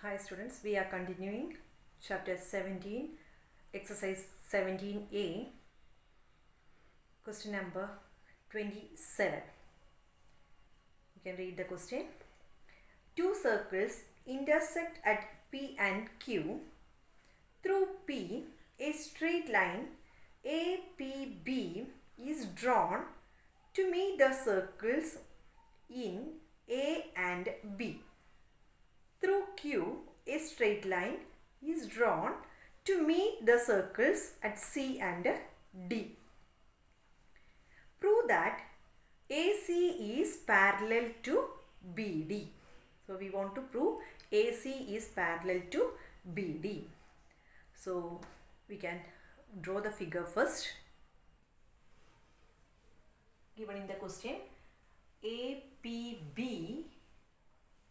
Hi students, we are continuing chapter 17, exercise 17a, question number 27. You can read the question. Two circles intersect at P and Q. Through P, a straight line APB is drawn to meet the circles in A and B. Through Q, a straight line is drawn to meet the circles at C and D. Prove that AC is parallel to BD. So, we want to prove AC is parallel to BD. So, we can draw the figure first. Given in the question, APB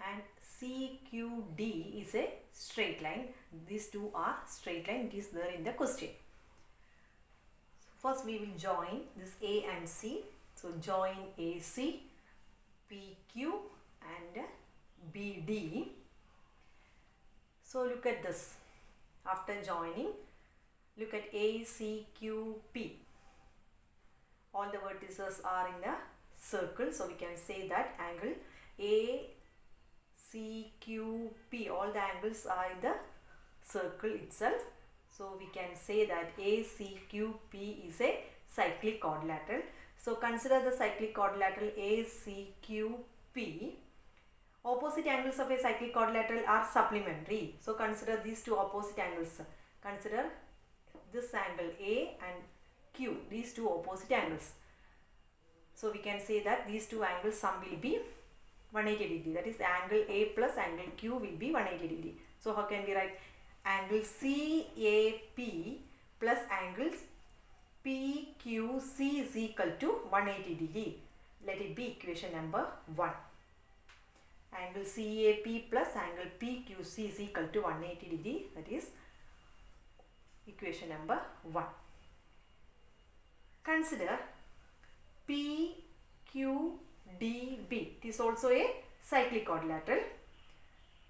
and CQD is a straight line. These two are straight line. It is there in the question. So first we will join this A and C. So join AC, PQ and BD. So look at this. After joining, look at ACQP. All the vertices are in the circle. So we can say that angle ACQP, all the angles are in the circle itself. So we can say that ACQP is a cyclic quadrilateral. So consider the cyclic quadrilateral ACQP. Opposite angles of a cyclic quadrilateral are supplementary. So consider these two opposite angles. Consider this angle A and Q, these two opposite angles. So we can say that these two angles sum will be 180 degree. That is angle A plus angle Q will be 180 degree. So how can we write angle CAP plus angles PQC is equal to 180 degree. Let it be equation number 1. Angle CAP plus angle PQC is equal to 180 degree. That is equation number 1. Consider PQDB. It is also a cyclic quadrilateral.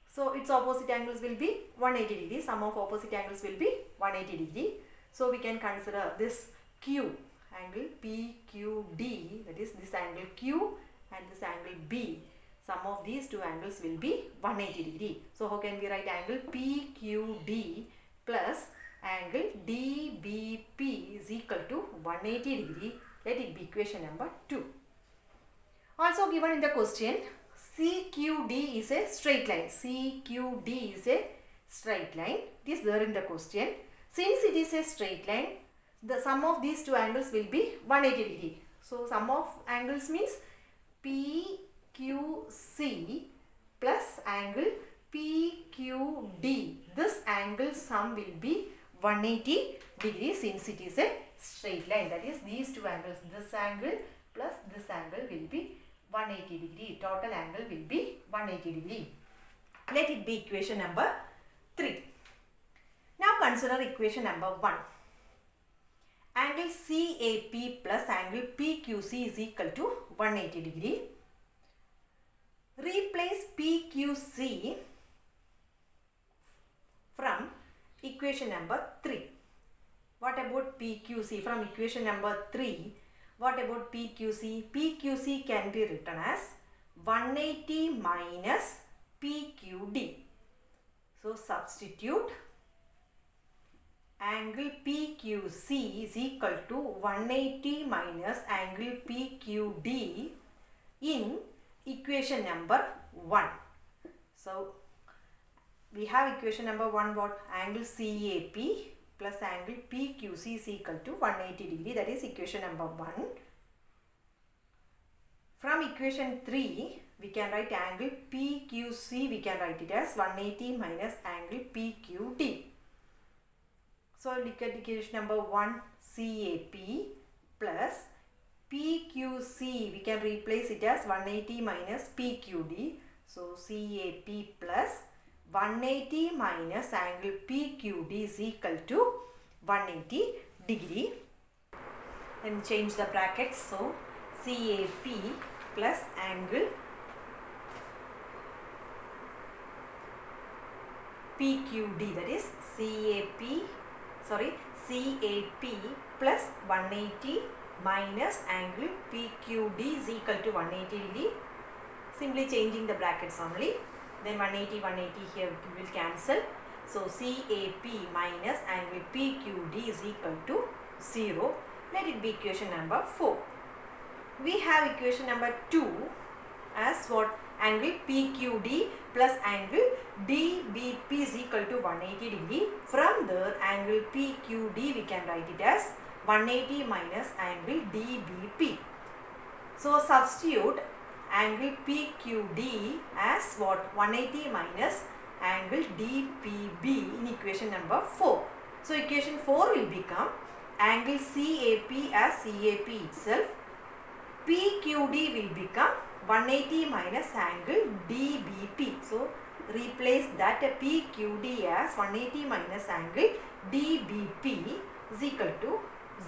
So its opposite angles will be 180 degree. Sum of opposite angles will be 180 degree. So we can consider this Q, angle PQD, that is this angle Q and this angle B. Sum of these two angles will be 180 degree. So how can we write angle PQD plus angle DBP is equal to 180 degree. Let it be equation number 2. Also given in the question, CQD is a straight line. CQD is a straight line. It is there in the question. Since it is a straight line, the sum of these two angles will be 180 degree. So sum of angles means PQC plus angle PQD. This angle sum will be 180 degree since it is a straight line. That is these two angles, this angle plus this angle will be 180 degree. Total angle will be 180 degree. Let it be equation number 3. Now consider equation number 1. Angle CAP plus angle PQC is equal to 180 degree. Replace PQC from equation number 3. What about PQC from equation number 3? What about PQC? PQC can be written as 180 minus PQD. So substitute angle PQC is equal to 180 minus angle PQD in equation number 1. So we have equation number 1, what? Angle CAP plus angle PQC is equal to 180 degree. That is equation number 1. From equation 3, we can write angle PQC, we can write it as 180 minus angle PQD. So look at equation number 1, CAP plus PQC, we can replace it as 180 minus PQD. So CAP plus 180 minus angle PQD is equal to 180 degree. Then change the brackets. So CAP plus angle PQD, that is CAP plus 180 minus angle PQD is equal to 180 degree. Simply changing the brackets only. Then 180 here will cancel. So CAP minus angle PQD is equal to 0. Let it be equation number 4. We have equation number 2 as what? Angle PQD plus angle DBP is equal to 180 degree. From there, angle PQD we can write it as 180 minus angle DBP. So substitute angle PQD as what? 180 minus angle DPB in equation number 4. So equation 4 will become angle CAP as CAP itself. PQD will become 180 minus angle DBP. So replace that PQD as 180 minus angle DBP is equal to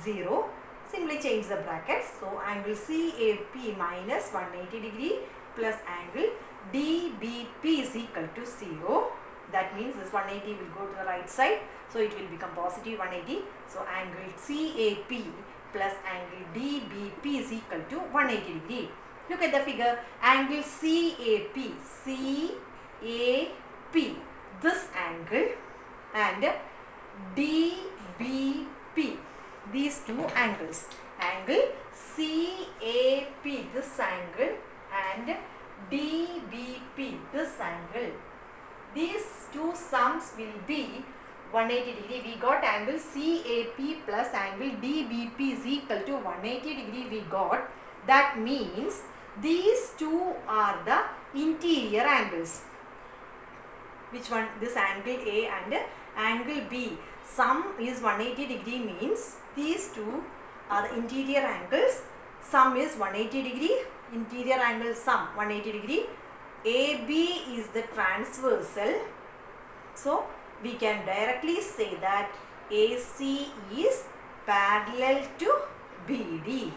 0. Simply change the brackets. So angle CAP minus 180 degree plus angle DBP is equal to 0. That means this 180 will go to the right side. So it will become positive 180. So angle CAP plus angle DBP is equal to 180 degree. Look at the figure. Angle CAP, this angle, and DBP, these two angles. Angle CAP, this angle, and DBP, this angle. These two sums will be 180 degree. We got angle CAP plus angle DBP is equal to 180 degree we got. That means these two are the interior angles. Which one? This angle A and angle B. Sum is 180 degree means these two are the interior angles. Sum is 180 degree. Interior angle sum 180 degree. AB is the transversal. So we can directly say that AC is parallel to BD.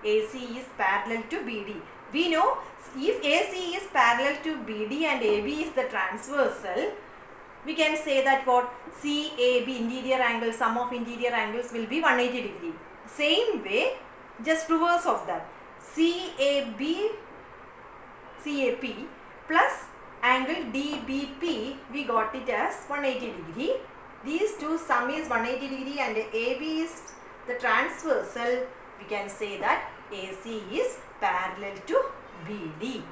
AC is parallel to BD. We know if AC is parallel to BD and AB is the transversal, we can say that what? CAB, interior angle, sum of interior angles will be 180 degree. Same way, just reverse of that. CAP plus angle DBP, we got it as 180 degree. These two sum is 180 degree and AB is the transversal. We can say that AC is parallel to BD.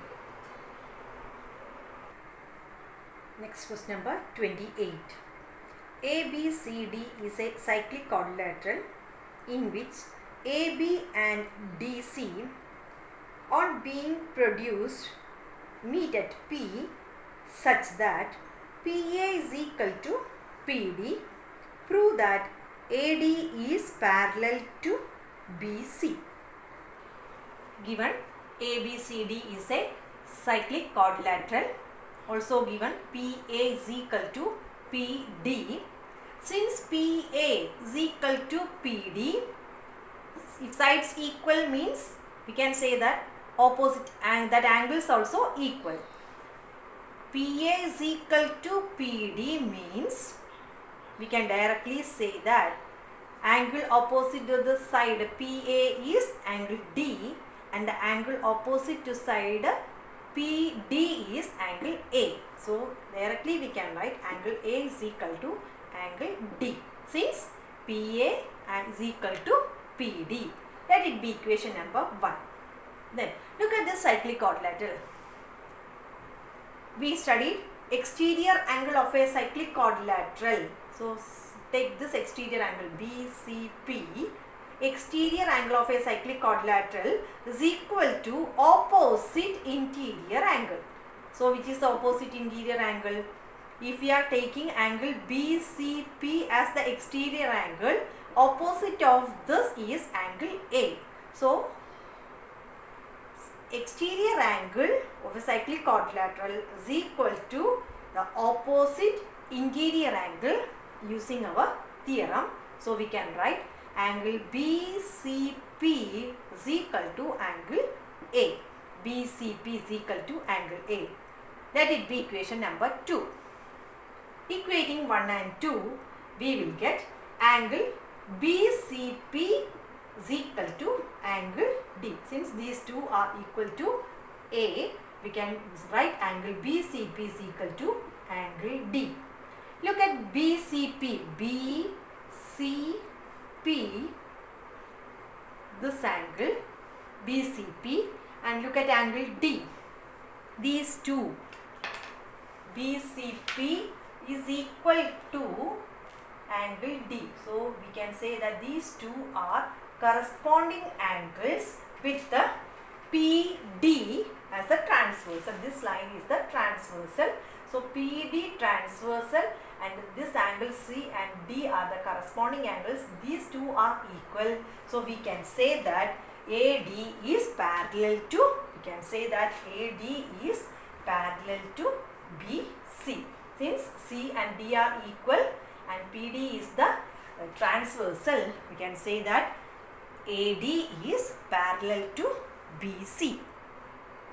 Next question number 28. ABCD is a cyclic quadrilateral in which AB and DC on being produced meet at P such that PA is equal to PD. Prove that AD is parallel to BC. Given ABCD is a cyclic quadrilateral. Also given PA is equal to PD. Since PA is equal to PD, if sides equal means we can say that opposite and that angles also equal. PA is equal to PD means we can directly say that angle opposite to the side PA is angle D and the angle opposite to side PD is angle A. So directly we can write angle A is equal to angle D since PA is equal to PD. Let it be equation number 1. Then look at the cyclic quadrilateral. We studied exterior angle of a cyclic quadrilateral. So take this exterior angle BCP. Exterior angle of a cyclic quadrilateral is equal to opposite interior angle. So which is the opposite interior angle? If we are taking angle BCP as the exterior angle, opposite of this is angle A. So exterior angle of a cyclic quadrilateral is equal to the opposite interior angle using our theorem. So we can write angle BCP is equal to angle A. BCP is equal to angle A. Let it be equation number 2. equating 1 and 2, we will get angle BCP is equal to angle D. Since these two are equal to A, we can write angle BCP is equal to angle D. Look at BCP. BCP, this angle BCP, and look at angle D. These two, BCP is equal to angle D. So we can say that these two are corresponding angles with the PD as a transversal. This line is the transversal. So PD transversal and this angle C and D are the corresponding angles. These two are equal. So we can say that AD is parallel to, to BC. Since C and D are equal and PD is the transversal, we can say that AD is parallel to BC.